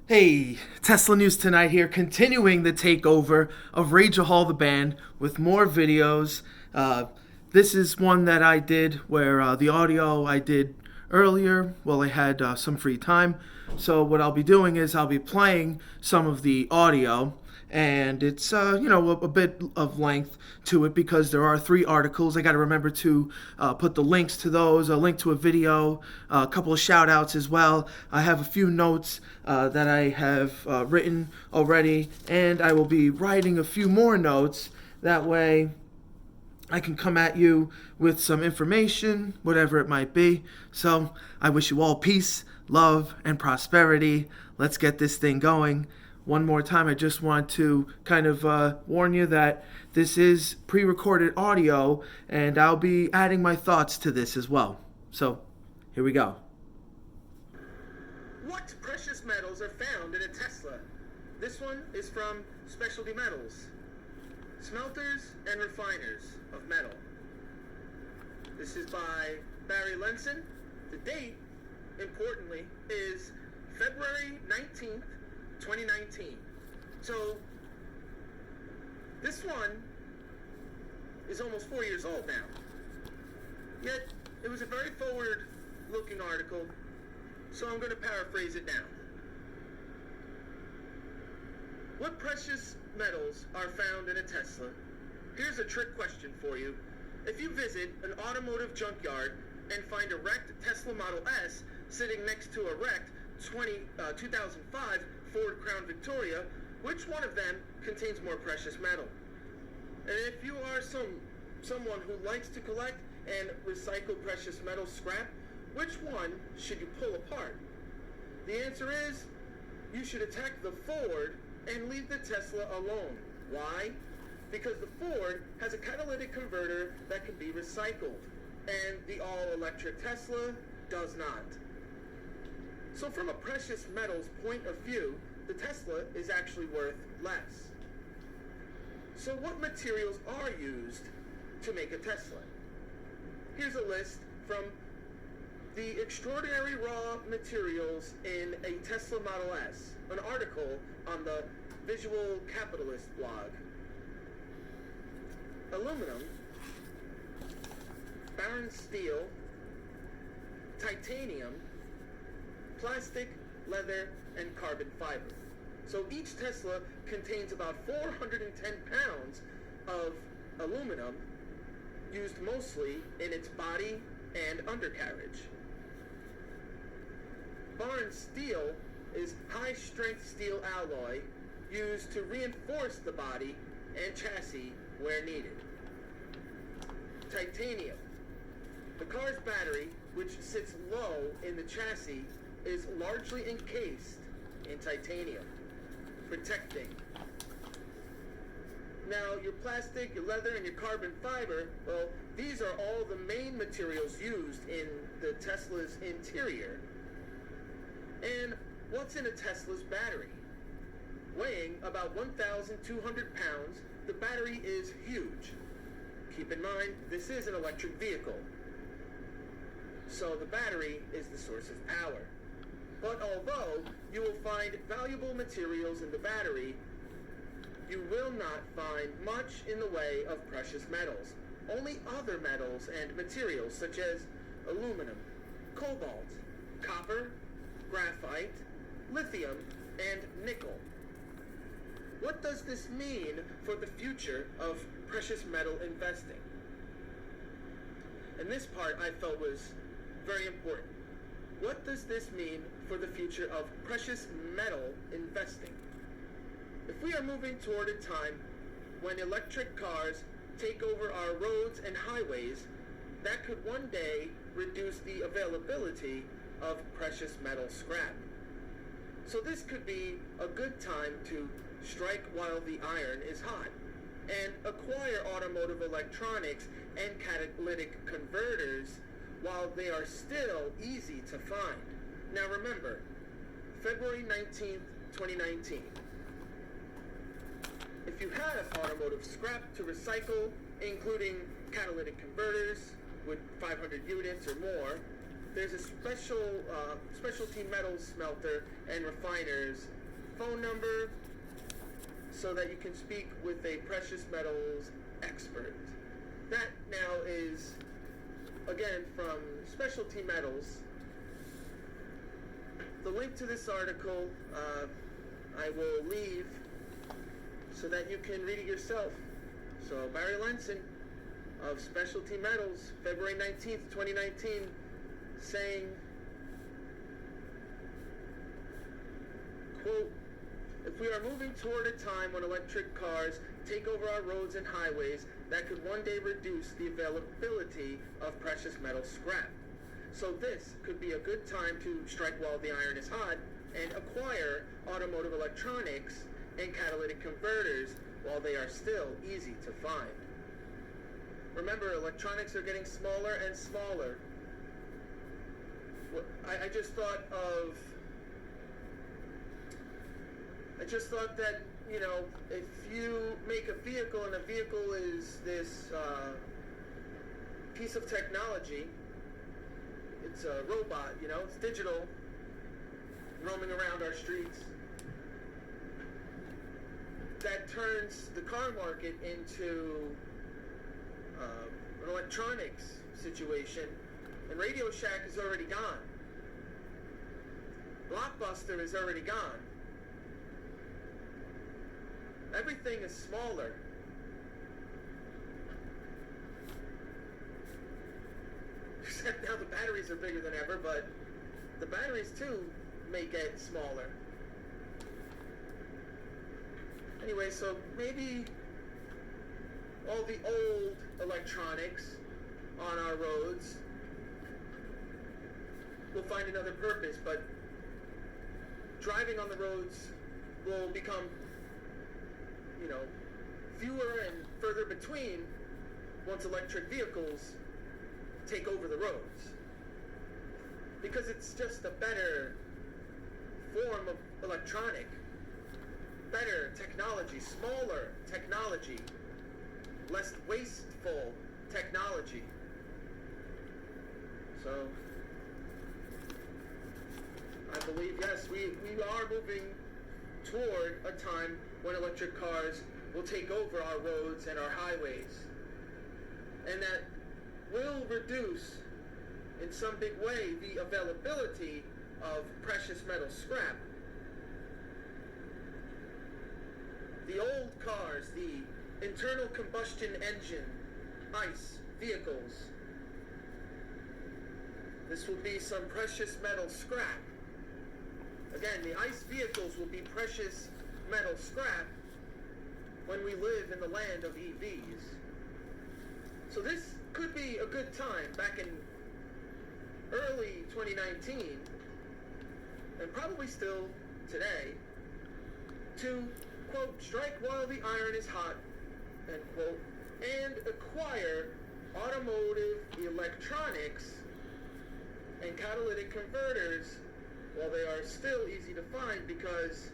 Hey, Tesla News Tonight here, continuing the takeover of Rage-A-Hol the band with more videos. Uh, this is one that I did where the audio I did earlier while I had some free time. So what I'll be doing is I'll be playing some of the audio, and it's a bit of length to it because there are three articles. I got to remember to put the links to those, a link to a video, a couple of shout outs as well. I have a few notes that I have written already, and I will be writing a few more notes. That way I can come at you with some information, whatever it might be. So I wish you all peace, love, and prosperity. Let's get this thing going. One more time, I just want to kind of warn you that this is pre recorded audio, and I'll be adding my thoughts to this as well. So here we go. What precious metals are found in a Tesla? This one is from Specialty Metals, Smelters and Refiners of Metal. This is by Barry Lenson. The date, importantly, is February 19th, 2019. So, this one is almost 4 years old now. Yet, it was a very forward-looking article, so I'm going to paraphrase it now. What precious metals are found in a Tesla? Here's a trick question for you. If you visit an automotive junkyard and find a wrecked Tesla Model S sitting next to a wrecked 2005 Ford Crown Victoria, which one of them contains more precious metal? And if you are someone who likes to collect and recycle precious metal scrap, which one should you pull apart? The answer is, you should attack the Ford and leave the Tesla alone. Why? Because the Ford has a catalytic converter that can be recycled, and the all-electric Tesla does not. So from a precious metals point of view, the Tesla is actually worth less. So what materials are used to make a Tesla? Here's a list from the extraordinary raw materials in a Tesla Model S, an article on the Visual Capitalist blog. Aluminum, barren steel, titanium, plastic, leather, and carbon fiber. So each Tesla contains about 410 pounds of aluminum, used mostly in its body and undercarriage. Barren steel is high-strength steel alloy used to reinforce the body and chassis where needed. Titanium. The car's battery, which sits low in the chassis, is largely encased in titanium, protecting. Now, your plastic, your leather, and your carbon fiber, well, these are all the main materials used in the Tesla's interior. And what's in a Tesla's battery? Weighing about 1,200 pounds, the battery is huge. Keep in mind, this is an electric vehicle, so the battery is the source of power. But although you will find valuable materials in the battery, you will not find much in the way of precious metals. Only other metals and materials such as aluminum, cobalt, copper, graphite, lithium, and nickel. What does this mean for the future of precious metal investing? And this part I felt was very important. What does this mean for the future of precious metal investing? If we are moving toward a time when electric cars take over our roads and highways, that could one day reduce the availability of precious metal scrap. So this could be a good time to strike while the iron is hot and acquire automotive electronics and catalytic converters while they are still easy to find. Now remember, February 19th, 2019. If you have automotive scrap to recycle, including catalytic converters with 500 units or more, there's a specialty metals smelter and refiner's phone number so that you can speak with a precious metals expert. That now is, again, from Specialty Metals. The link to this article I will leave so that you can read it yourself. So Barry Lenson of Specialty Metals, February 19th, 2019, saying, quote, "If we are moving toward a time when electric cars take over our roads and highways, that could one day reduce the availability of precious metal scrap. So this could be a good time to strike while the iron is hot and acquire automotive electronics and catalytic converters while they are still easy to find." Remember, electronics are getting smaller and smaller. I just thought that, you know, if you make a vehicle and a vehicle is this piece of technology, it's a robot, you know, it's digital, roaming around our streets, that turns the car market into an electronics situation, and Radio Shack is already gone. Blockbuster is already gone. Everything is smaller. Except now the batteries are bigger than ever, but the batteries too may get smaller. Anyway, so maybe all the old electronics on our roads will find another purpose, but driving on the roads will become, you know, fewer and further between once electric vehicles take over the roads. Because it's just a better form of electronic, better technology, smaller technology, less wasteful technology. So I believe, yes, we are moving toward a time when electric cars will take over our roads and our highways. And that will reduce, in some big way, the availability of precious metal scrap. The old cars, the internal combustion engine, ICE vehicles, this will be some precious metal scrap. Again, the ICE vehicles will be precious metal scrap when we live in the land of EVs. So this could be a good time back in early 2019, and probably still today, to, quote, strike while the iron is hot, end quote, and acquire automotive electronics and catalytic converters while they are still easy to find, because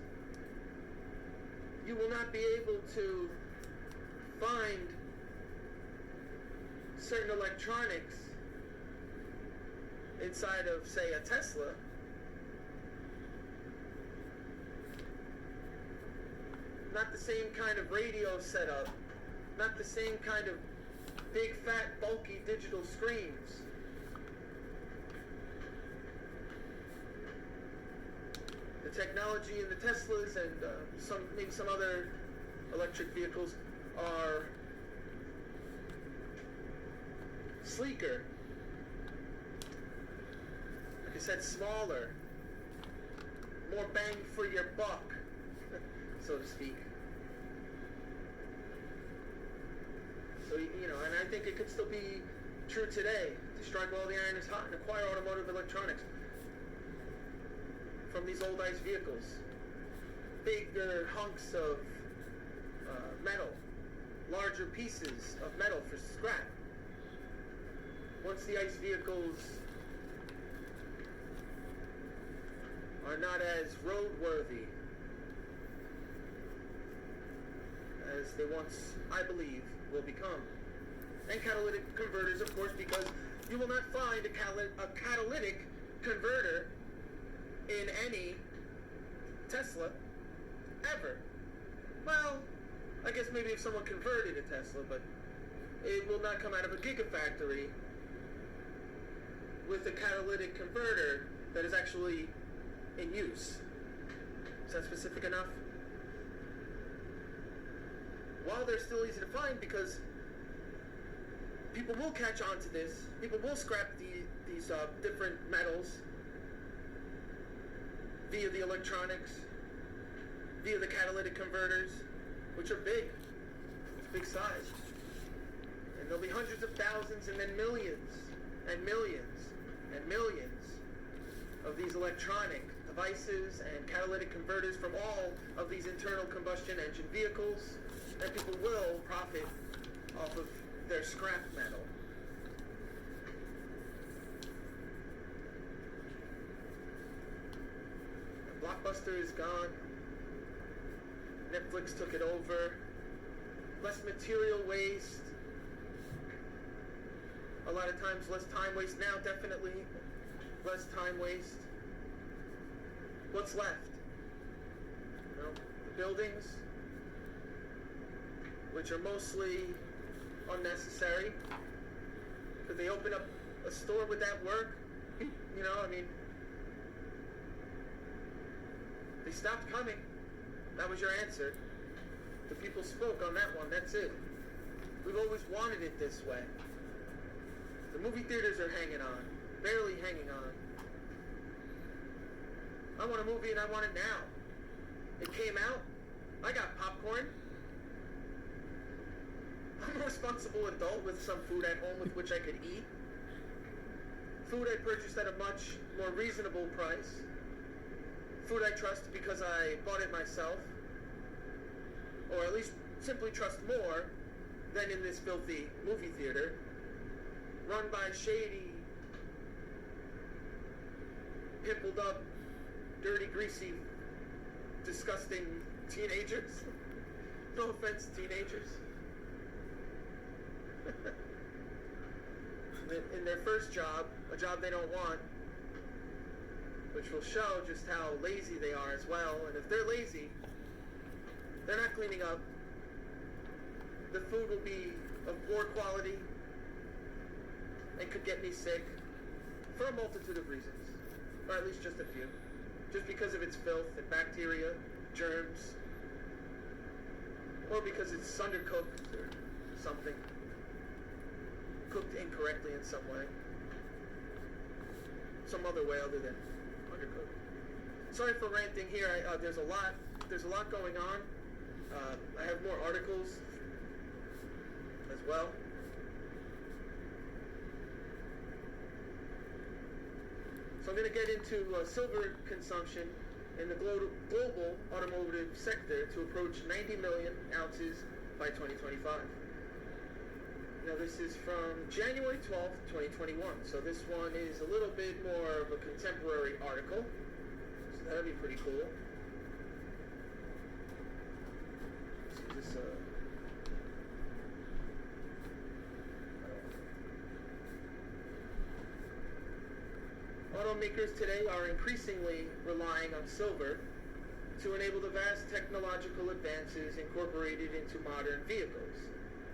you will not be able to find certain electronics inside of, say, a Tesla. Not the same kind of radio setup, not the same kind of big, fat, bulky digital screens. The technology in the Teslas and maybe some other electric vehicles are sleeker. Like I said, smaller, more bang for your buck, so to speak. So, you know, and I think it could still be true today, to strike while the iron is hot and acquire automotive electronics from these old ICE vehicles. Bigger hunks of metal, larger pieces of metal for scrap. Once the ICE vehicles are not as roadworthy as they once, I believe, will become. And catalytic converters, of course, because You will not find a catalytic converter in any Tesla ever. Well, I guess maybe if someone converted a Tesla, but it will not come out of a gigafactory with a catalytic converter that is actually in use. Is that specific enough? While they're still easy to find, because people will catch on to this, people will scrap these different metals via the electronics, via the catalytic converters, which are big. It's big size. And there'll be hundreds of thousands and then millions and millions and millions of these electronic devices and catalytic converters from all of these internal combustion engine vehicles, and people will profit off of their scrap metal. And Blockbuster is gone. Netflix took it over. Less material waste. A lot of times less time waste. Now definitely less time waste. What's left? Well, the buildings, which are mostly unnecessary. Could they open up a store? Would that work? You know, I mean, they stopped coming. That was your answer. The people spoke on that one. That's it. We've always wanted it this way. The movie theaters are hanging on. Barely hanging on. I want a movie and I want it now. It came out. I got popcorn. I'm a responsible adult with some food at home with which I could eat. Food I purchased at a much more reasonable price. Food I trust because I bought it myself. Or at least simply trust more than in this filthy movie theater. Run by shady, pimpled up, dirty, greasy, disgusting teenagers. No offense, teenagers. In their first job, a job they don't want, which will show just how lazy they are as well. And if they're lazy, they're not cleaning up. The food will be of poor quality and could get me sick for a multitude of reasons, or at least just a few. Just because of its filth and bacteria, germs, or because it's undercooked or something. Cooked incorrectly in some way. Some other way other than undercooked. Sorry for ranting here. There's a lot going on. I have more articles as well. So I'm going to get into silver consumption in the global automotive sector to approach 90 million ounces by 2025. Now this is from January 12th, 2021. So this one is a little bit more of a contemporary article. So that'll be pretty cool. Let's see this. Automakers today are increasingly relying on silver to enable the vast technological advances incorporated into modern vehicles,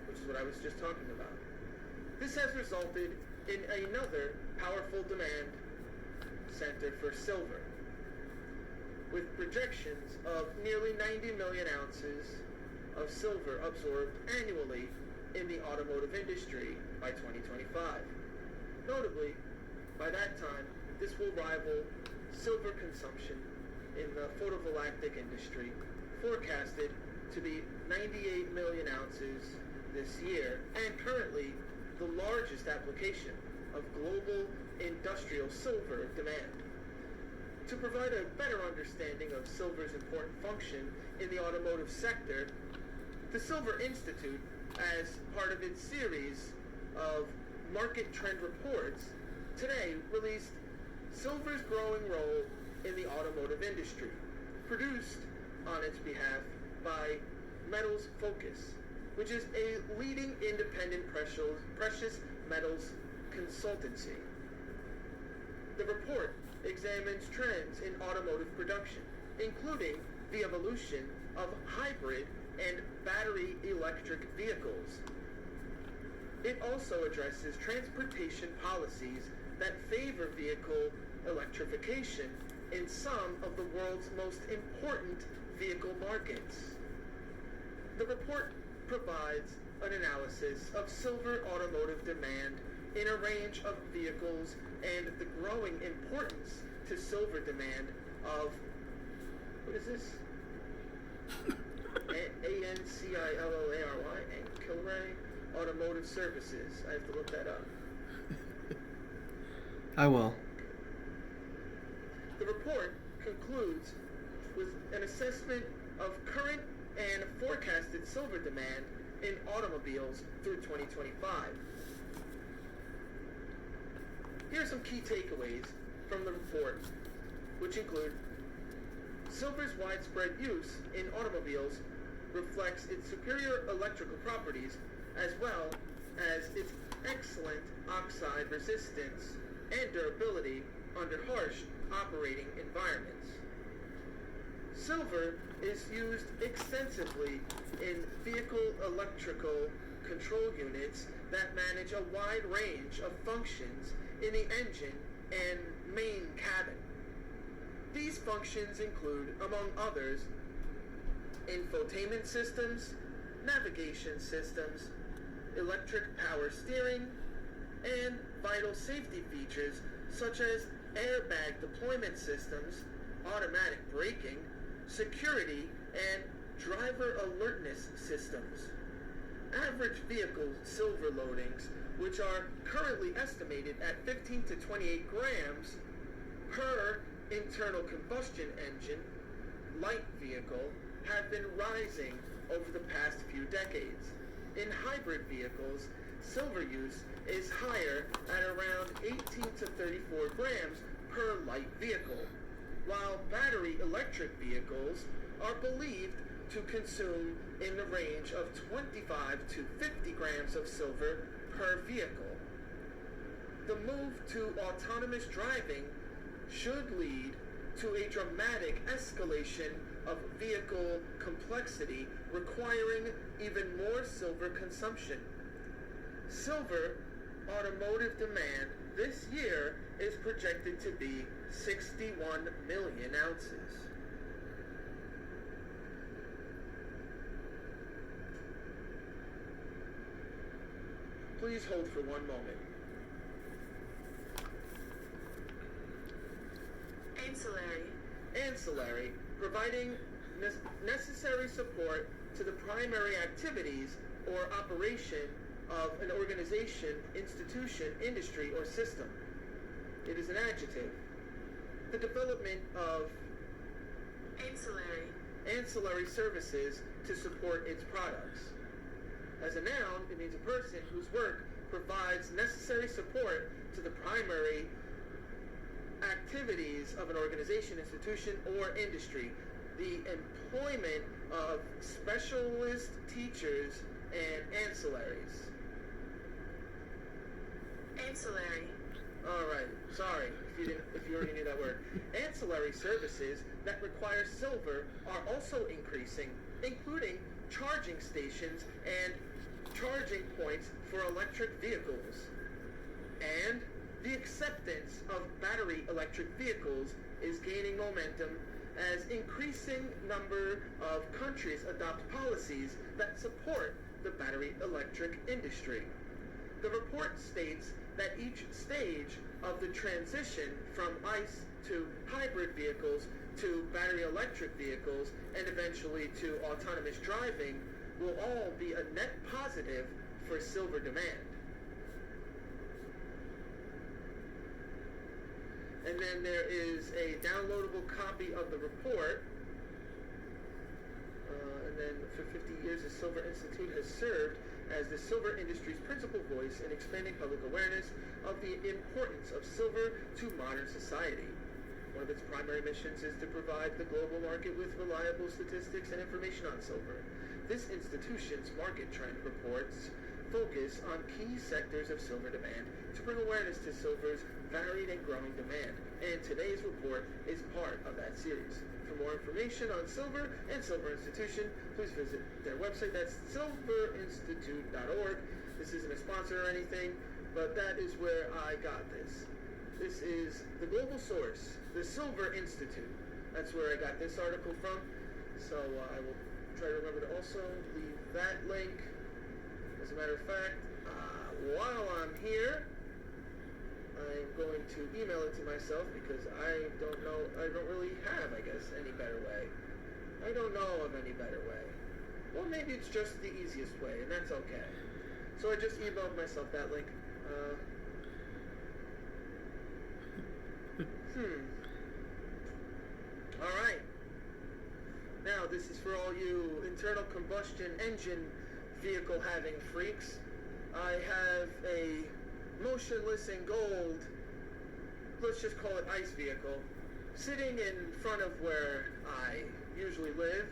which is what I was just talking about. This has resulted in another powerful demand center for silver, with projections of nearly 90 million ounces of silver absorbed annually in the automotive industry by 2025. Notably, by that time, this will rival silver consumption in the photovoltaic industry, forecasted to be 98 million ounces this year, and currently the largest application of global industrial silver demand. To provide a better understanding of silver's important function in the automotive sector, the Silver Institute, as part of its series of market trend reports, today released Silver's Growing Role in the Automotive Industry, produced on its behalf by Metals Focus, which is a leading independent precious metals consultancy. The report examines trends in automotive production, including the evolution of hybrid and battery electric vehicles. It also addresses transportation policies that favor vehicle electrification in some of the world's most important vehicle markets. The report provides an analysis of silver automotive demand in a range of vehicles and the growing importance to silver demand of, what is this? ANCILLARY, Kilray Automotive Services. I have to look that up. I will. The report concludes with an assessment of current and forecasted silver demand in automobiles through 2025. Here are some key takeaways from the report, which include silver's widespread use in automobiles reflects its superior electrical properties as well as its excellent oxide resistance and durability under harsh operating environments. Silver is used extensively in vehicle electrical control units that manage a wide range of functions in the engine and main cabin. These functions include, among others, infotainment systems, navigation systems, electric power steering, and vital safety features such as airbag deployment systems, automatic braking, security, and driver alertness systems. Average vehicle silver loadings, which are currently estimated at 15 to 28 grams per internal combustion engine light vehicle, have been rising over the past few decades. In hybrid vehicles, silver use is higher at around 18 to 34 grams per light vehicle, while battery electric vehicles are believed to consume in the range of 25 to 50 grams of silver per vehicle. The move to autonomous driving should lead to a dramatic escalation of vehicle complexity requiring even more silver consumption. Silver automotive demand this year is projected to be 61 million ounces. Please hold for one moment. Ancillary, providing necessary support to the primary activities or operation of an organization, institution, industry, or system. It is an adjective. The development of ancillary services to support its products. As a noun, it means a person whose work provides necessary support to the primary activities of an organization, institution, or industry. The employment of specialist teachers and ancillaries. All right. Sorry if you already knew that word. Ancillary services that require silver are also increasing, including charging stations and charging points for electric vehicles. And the acceptance of battery electric vehicles is gaining momentum as increasing number of countries adopt policies that support the battery electric industry. The report states that each stage of the transition from ICE to hybrid vehicles to battery electric vehicles and eventually to autonomous driving will all be a net positive for silver demand. And then there is a downloadable copy of the report. And then for 50 years, the Silver Institute has served as the silver industry's principal voice in expanding public awareness of the importance of silver to modern society. One of its primary missions is to provide the global market with reliable statistics and information on silver. This institution's market trend reports focus on key sectors of silver demand to bring awareness to silver's varied and growing demand. And today's report is part of that series. For more information on silver and Silver Institution, please visit their website. That's silverinstitute.org. This isn't a sponsor or anything, but that is where I got this. This is the global source, the Silver Institute. That's where I got this article from. So I will try to remember to also leave that link. As a matter of fact, while I'm here, I'm going to email it to myself because I don't really have, I guess, any better way. I don't know of any better way. Well, maybe it's just the easiest way, and that's okay. So I just emailed myself that link. Alright. Now, this is for all you internal combustion engine vehicle having freaks. I have a motionless in gold, let's just call it ice vehicle, sitting in front of where I usually live.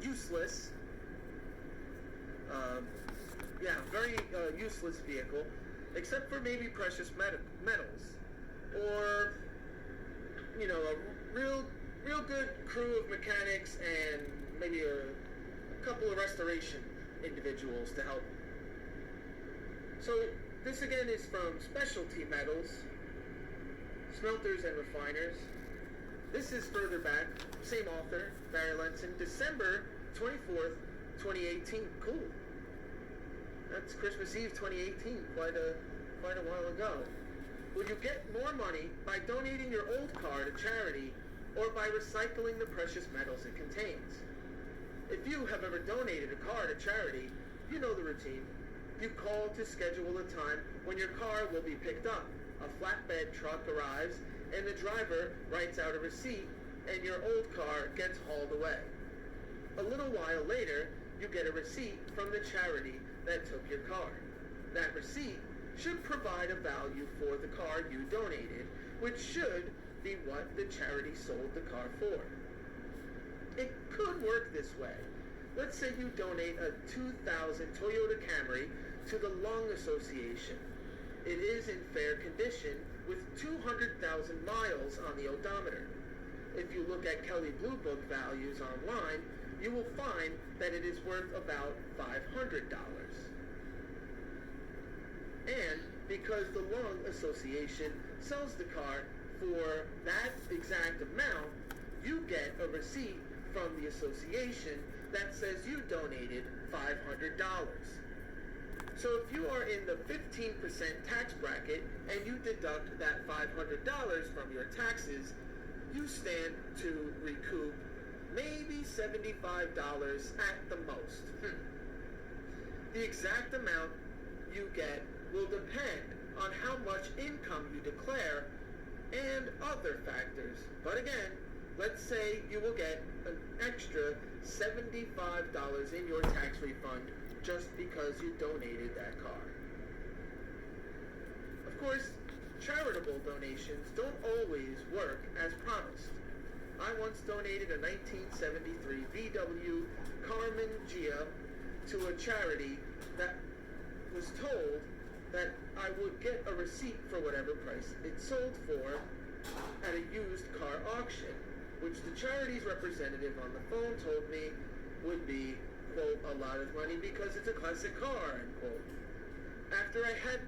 Useless. Very useless vehicle, except for maybe precious metals. Or, you know, a real good crew of mechanics and maybe a couple of restoration individuals to help. So this again is from Specialty Metals, Smelters and Refiners. This is further back, same author, Barry Lenson, December 24th, 2018. Cool. That's Christmas Eve 2018, quite a while ago. Will you get more money by donating your old car to charity or by recycling the precious metals it contains? If you have ever donated a car to charity, you know the routine. You call to schedule a time when your car will be picked up. A flatbed truck arrives and the driver writes out a receipt and your old car gets hauled away. A little while later, you get a receipt from the charity that took your car. That receipt should provide a value for the car you donated, which should be what the charity sold the car for. It could work this way. Let's say you donate a 2000 Toyota Camry to the Lung Association. It is in fair condition with 200,000 miles on the odometer. If you look at Kelley Blue Book values online, you will find that it is worth about $500. And because the Lung Association sells the car for that exact amount, you get a receipt from the association that says you donated $500. So if you are in the 15% tax bracket and you deduct that $500 from your taxes, you stand to recoup maybe $75 at the most. The exact amount you get will depend on how much income you declare and other factors. But again, let's say you will get an extra $75 in your tax refund just because you donated that car. Of course, charitable donations don't always work as promised. I once donated a 1973 VW Carmen Gia to a charity that was told that I would get a receipt for whatever price it sold for at a used car auction, which the charity's representative on the phone told me would be, quote, a lot of money because it's a classic car, end quote. After I had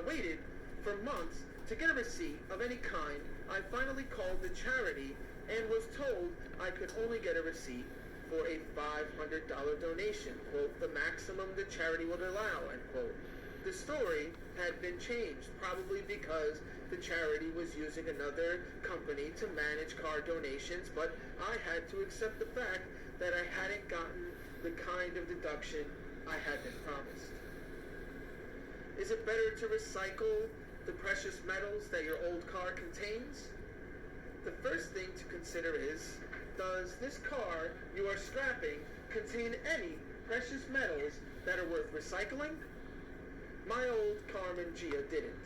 waited for months to get a receipt of any kind, I finally called the charity and was told I could only get a receipt for a $500 donation, quote, the maximum the charity would allow, end quote. The story had been changed, probably because the charity was using another company to manage car donations, but I had to accept the fact that I hadn't gotten the kind of deduction I had been promised. Is it better to recycle the precious metals that your old car contains? The first thing to consider is, does this car you are scrapping contain any precious metals that are worth recycling? My old Carmen Gia didn't.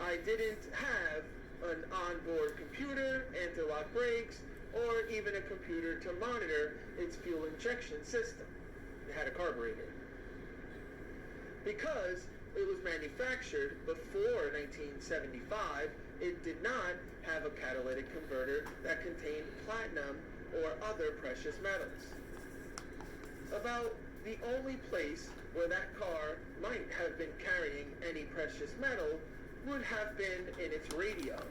I didn't have an onboard computer, anti-lock brakes, or even a computer to monitor its fuel injection system. It had a carburetor. Because it was manufactured before 1975, it did not have a catalytic converter that contained platinum or other precious metals. About the only place where that car might have been carrying any precious metal would have been in its radio,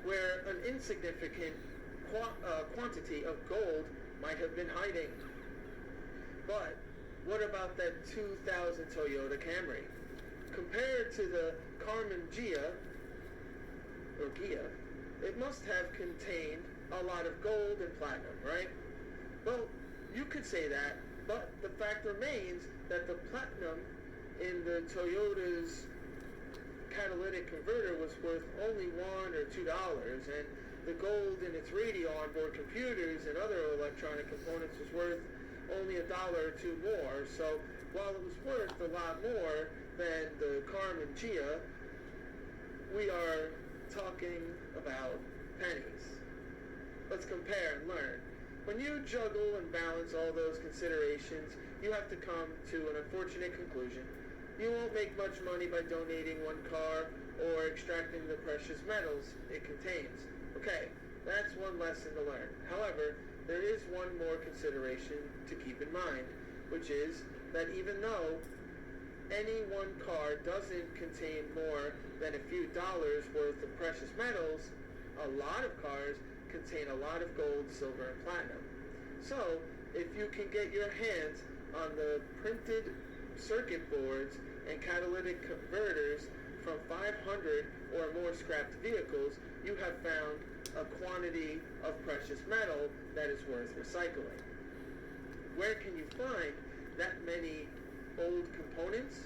where an insignificant quantity of gold might have been hiding. But what about that 2000 Toyota Camry? Compared to the Carmen Gia, or Gia, it must have contained a lot of gold and platinum, right? Well, you could say that, but the fact remains that the platinum in the Toyota's catalytic converter was worth only $1 or $2, and the gold in its radio onboard computers and other electronic components was worth only $1 or $2 more. So while it was worth a lot more than the Carmen Gia, we are talking about pennies. Let's compare and learn. When you juggle and balance all those considerations, you have to come to an unfortunate conclusion. You won't make much money by donating one car or extracting the precious metals it contains. Okay, that's one lesson to learn. However, there is one more consideration to keep in mind, which is that even though any one car doesn't contain more than a few dollars worth of precious metals, a lot of cars contain a lot of gold, silver, and platinum. So, if you can get your hands on the printed circuit boards and catalytic converters from 500 or more scrapped vehicles, you have found a quantity of precious metal that is worth recycling. Where can you find that many old components?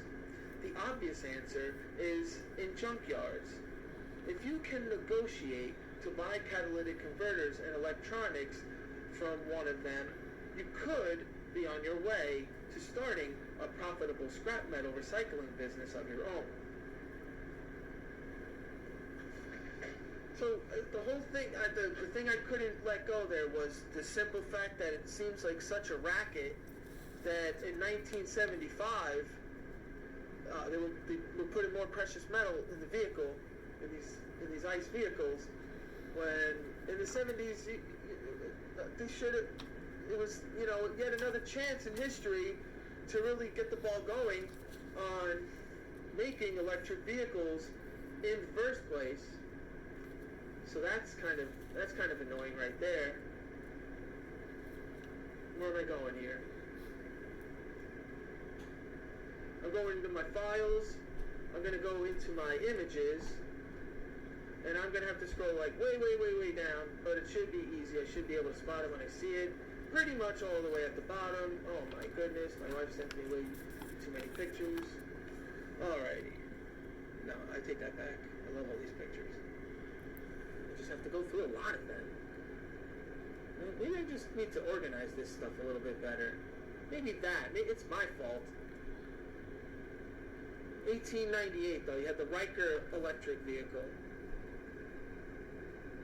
The obvious answer is in junkyards. If you can negotiate to buy catalytic converters and electronics from one of them, you could be on your way to starting a profitable scrap metal recycling business of your own. So the whole thing, the thing I couldn't let go there was the simple fact that it seems like such a racket that in 1975 they were putting more precious metal in the vehicle, in these ICE vehicles, when in the 70s they should have. It was, yet another chance in history to really get the ball going on making electric vehicles in the first place. So that's kind of annoying right there. Where am I going here? I'm going into my files. I'm going to go into my images. And I'm going to have to scroll like way down. But it should be easy. I should be able to spot it when I see it. Pretty much all the way at the bottom. Oh my goodness. My wife sent me way too many pictures. Alrighty. No, I take that back. I love all these pictures. I just have to go through a lot of them. Maybe I just need to organize this stuff a little bit better. Maybe it's my fault. 1898 though, you had the Riker electric vehicle.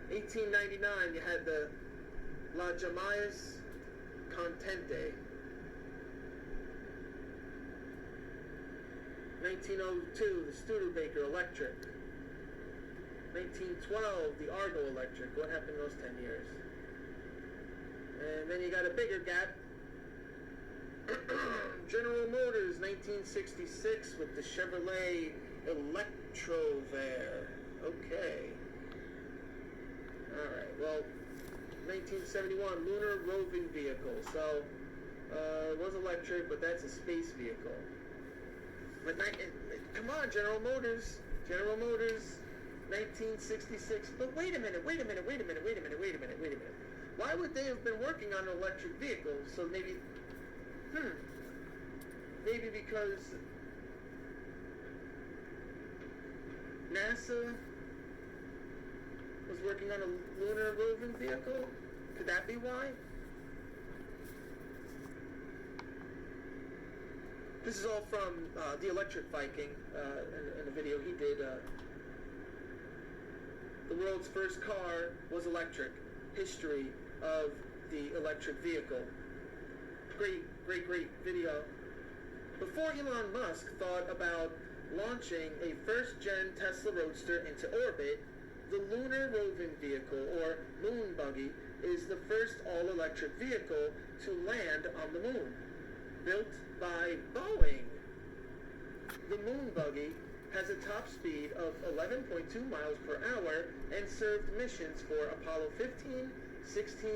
1899 you had the La Jamais Contente. 1902 the Studebaker electric. 1912 the Argo electric. What happened in those 10 years? And then you got a bigger gap. General Motors, 1966, with the Chevrolet Electrovare. Okay. Alright, well, 1971, Lunar Roving Vehicle. So, it was electric, but that's a space vehicle. But come on, General Motors. General Motors, 1966. But wait a minute. Why would they have been working on an electric vehicle? So maybe because NASA was working on a lunar roving vehicle? Could that be why? This is all from The Electric Viking, in a video he did. The world's first car was electric. History of the electric vehicle. Great video. Before Elon Musk thought about launching a first-gen Tesla Roadster into orbit, the Lunar Roving Vehicle, or Moon Buggy, is the first all-electric vehicle to land on the moon, built by Boeing. The Moon Buggy has a top speed of 11.2 miles per hour and served missions for Apollo 15, 16,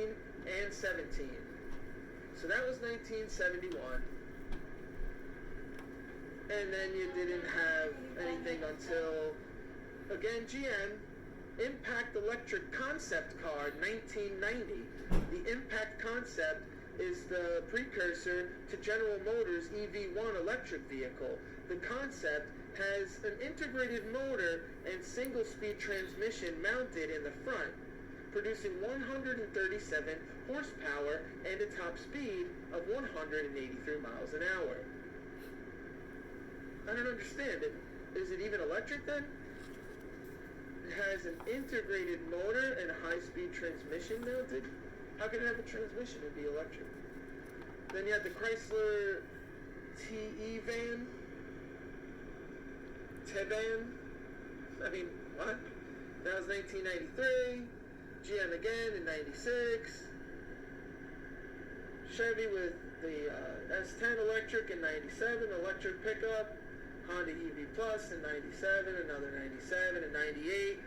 and 17. So that was 1971. And then you didn't have anything until, again, GM, Impact Electric Concept Car, 1990. The Impact Concept is the precursor to General Motors' EV1 electric vehicle. The concept has an integrated motor and single-speed transmission mounted in the front, producing 137 horsepower and a top speed of 183 miles an hour. I don't understand it. Is it even electric then? It has an integrated motor and a high-speed transmission mounted. How can it have a transmission and be electric? Then you had the Chrysler TE van. T-van. I mean, what? That was 1993. GM again in 96. Chevy with the S10 electric in 97, electric pickup. Honda EV Plus in 97, another 97, and 98.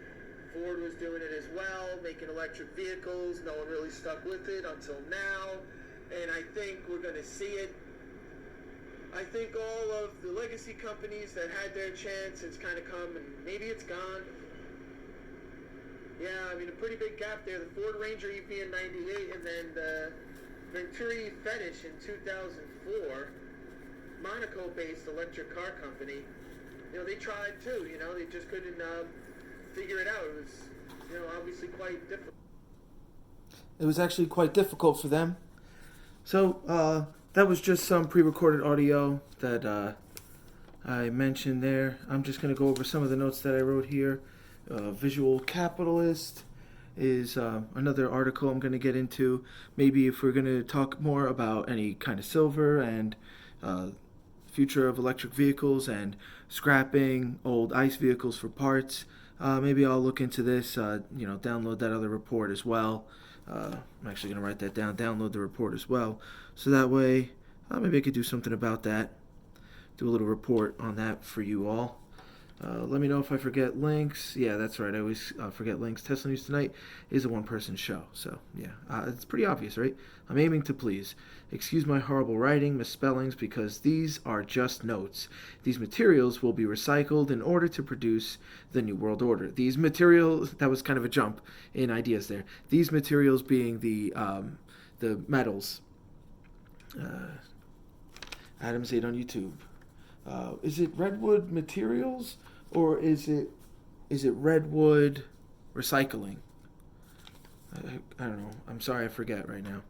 Ford was doing it as well, making electric vehicles. No one really stuck with it until now, and I think we're going to see it. I think all of the legacy companies that had their chance, it's kind of come, and maybe it's gone. Yeah, I mean, a pretty big gap there. The Ford Ranger EV in 98, and then the Venturi Fetish in 2004. Monaco-based electric car company. You know, they tried too. You know, they just couldn't figure it out. It was, you know, obviously quite difficult. It was actually quite difficult for them. So that was just some pre-recorded audio that I mentioned there. I'm just going to go over some of the notes that I wrote here. Visual Capitalist is another article I'm going to get into. Maybe if we're going to talk more about any kind of silver and future of electric vehicles and scrapping old ICE vehicles for parts. Maybe I'll look into this, download that other report as well. I'm actually going to write that down, download the report as well. So that way, maybe I could do something about that. Do a little report on that for you all. Let me know if I forget links. Yeah, that's right. I always forget links. Tesla News Tonight is a one-person show. So, yeah, it's pretty obvious, right? I'm aiming to please. Excuse my horrible writing, misspellings, because these are just notes. These materials will be recycled in order to produce the New World Order. These materials, that was kind of a jump in ideas there. These materials being the metals. Adam's 8 on YouTube. Is it Redwood Materials or is it Redwood Recycling? I don't know. I'm sorry, I forget right now.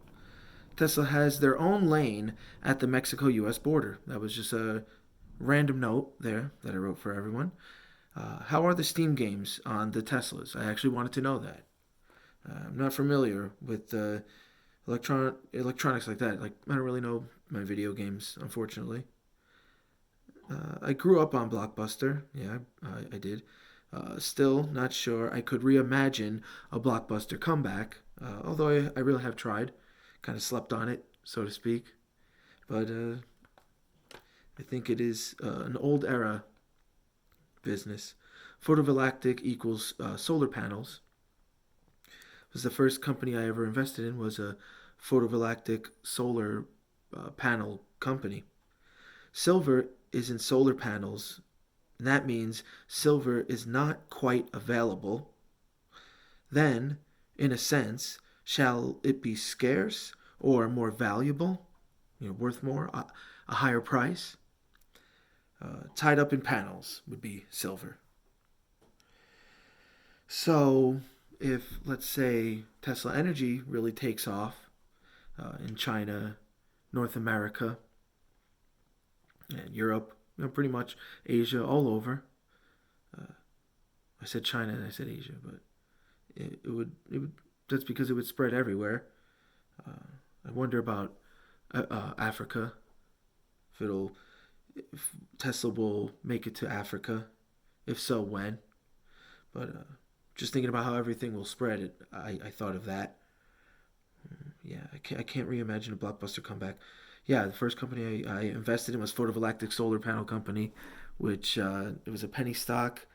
Tesla has their own lane at the Mexico-U.S. border. That was just a random note there that I wrote for everyone. How are the Steam games on the Teslas? I actually wanted to know that. I'm not familiar with electronics like that. Like, I don't really know my video games, unfortunately. I grew up on Blockbuster. Yeah, I did. Still not sure I could reimagine a Blockbuster comeback, although I really have tried. Kind of slept on it, so to speak. But I think it is an old era business. Photovoltaic equals solar panels. It was the first company I ever invested in, was a photovoltaic solar panel company. Silver is in solar panels, and that means silver is not quite available. Then, in a sense, shall it be scarce or more valuable, worth more, a higher price? Tied up in panels would be silver. So, if, let's say, Tesla Energy really takes off in China, North America, and Europe, pretty much Asia, all over. I said China and I said Asia, but it would that's because it would spread everywhere. I wonder about Africa. If if Tesla will make it to Africa. If so, when? But just thinking about how everything will spread, I thought of that. Yeah, I can't reimagine a blockbuster comeback. Yeah, the first company I invested in was photovoltaic solar panel company, which it was a penny stock.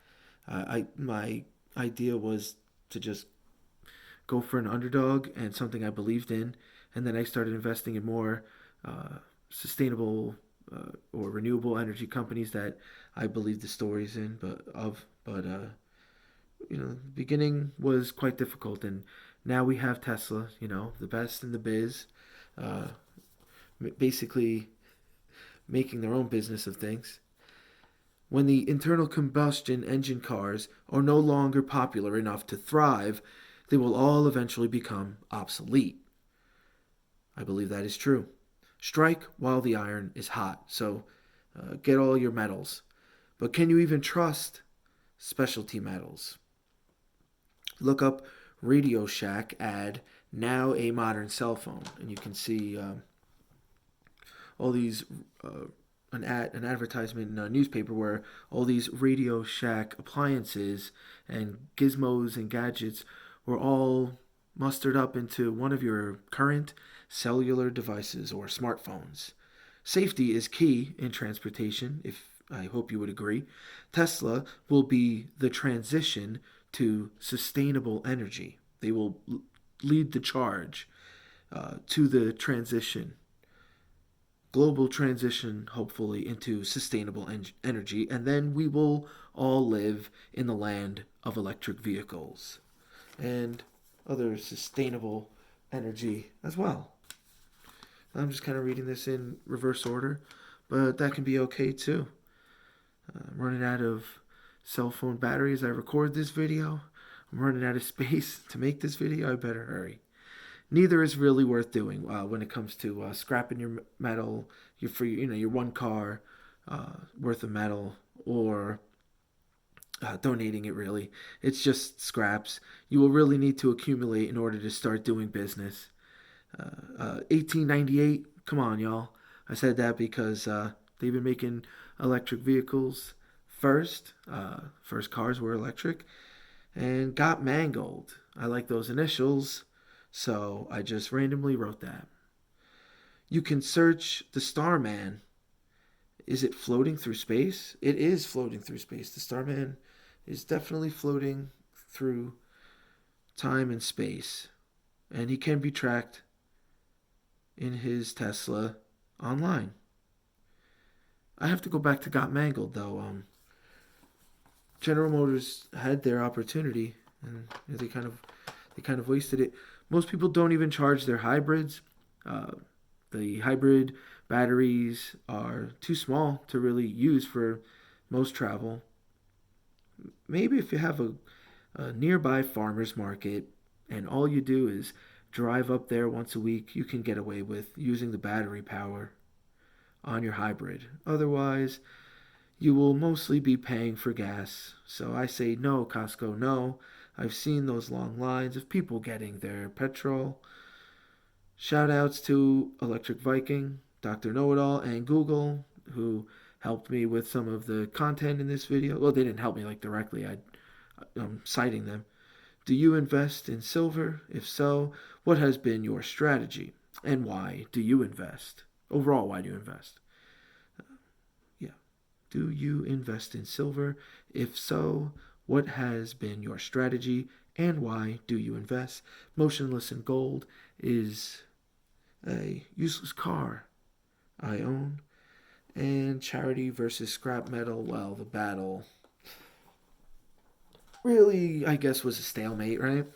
I my idea was to just go for an underdog and something I believed in, and then I started investing in more sustainable or renewable energy companies that I believe the stories in, but the beginning was quite difficult, and now we have Tesla, the best in the biz, uh, basically making their own business of things. When the internal combustion engine cars are no longer popular enough to thrive, they will all eventually become obsolete. I believe that is true. Strike while the iron is hot. So get all your metals. But can you even trust specialty metals? Look up Radio Shack ad, now a modern cell phone, and you can see all these an advertisement in a newspaper where all these Radio Shack appliances and gizmos and gadgets were all mustered up into one of your current cellular devices or smartphones. Safety is key in transportation, if I hope you would agree. Tesla will be the transition to sustainable energy. They will lead the charge to the transition, global transition, hopefully, into sustainable energy, and then we will all live in the land of electric vehicles and other sustainable energy as well. I'm just kind of reading this in reverse order, but that can be okay too. I'm running out of cell phone batteries. I record this video. I'm running out of space to make this video. I better hurry. Neither is really worth doing when it comes to scrapping your metal, your one car worth of metal, or donating it. Really, it's just scraps. You will really need to accumulate in order to start doing business. 1898. Come on, y'all. I said that because they've been making electric vehicles first. First cars were electric and got mangled. I like those initials, so I just randomly wrote that. You can search the Starman. Is it floating through space? It is floating through space. The Starman is definitely floating through time and space, and he can be tracked in his Tesla online. I have to go back to got mangled though. General Motors had their opportunity, and they kind of wasted it. Most people don't even charge their hybrids. Uh, the hybrid batteries are too small to really use for most travel. Maybe if you have a nearby farmer's market and all you do is drive up there once a week, you can get away with using the battery power on your hybrid. Otherwise, you will mostly be paying for gas. So I say no, Costco, no. I've seen those long lines of people getting their petrol. Shout outs to Electric Viking, Dr. Know It All, and Google, who helped me with some of the content in this video. Well, they didn't help me like directly. I'm citing them. Do you invest in silver? If so, what has been your strategy? And why do you invest? Overall, why do you invest? Yeah. Do you invest in silver? If so, what has been your strategy? And why do you invest? Motionless in gold is a useless car I own. And charity versus scrap metal, well, the battle really, I guess, was a stalemate, right?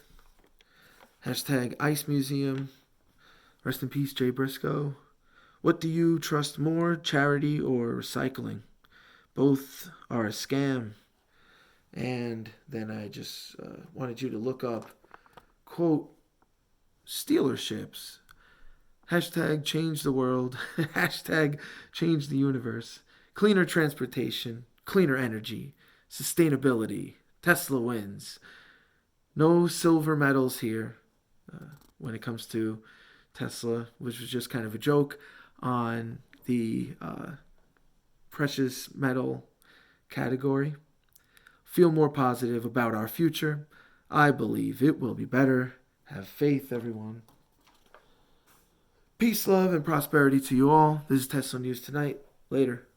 Hashtag Ice Museum. Rest in peace, Jay Briscoe. What do you trust more, charity or recycling? Both are a scam. And then I just wanted you to look up, quote, Stealerships. Hashtag change the world. Hashtag change the universe. Cleaner transportation. Cleaner energy. Sustainability. Tesla wins. No silver medals here when it comes to Tesla, which was just kind of a joke on the precious metal category. Feel more positive about our future. I believe it will be better. Have faith, everyone. Peace, love, and prosperity to you all. This is Tesla News Tonight. Later.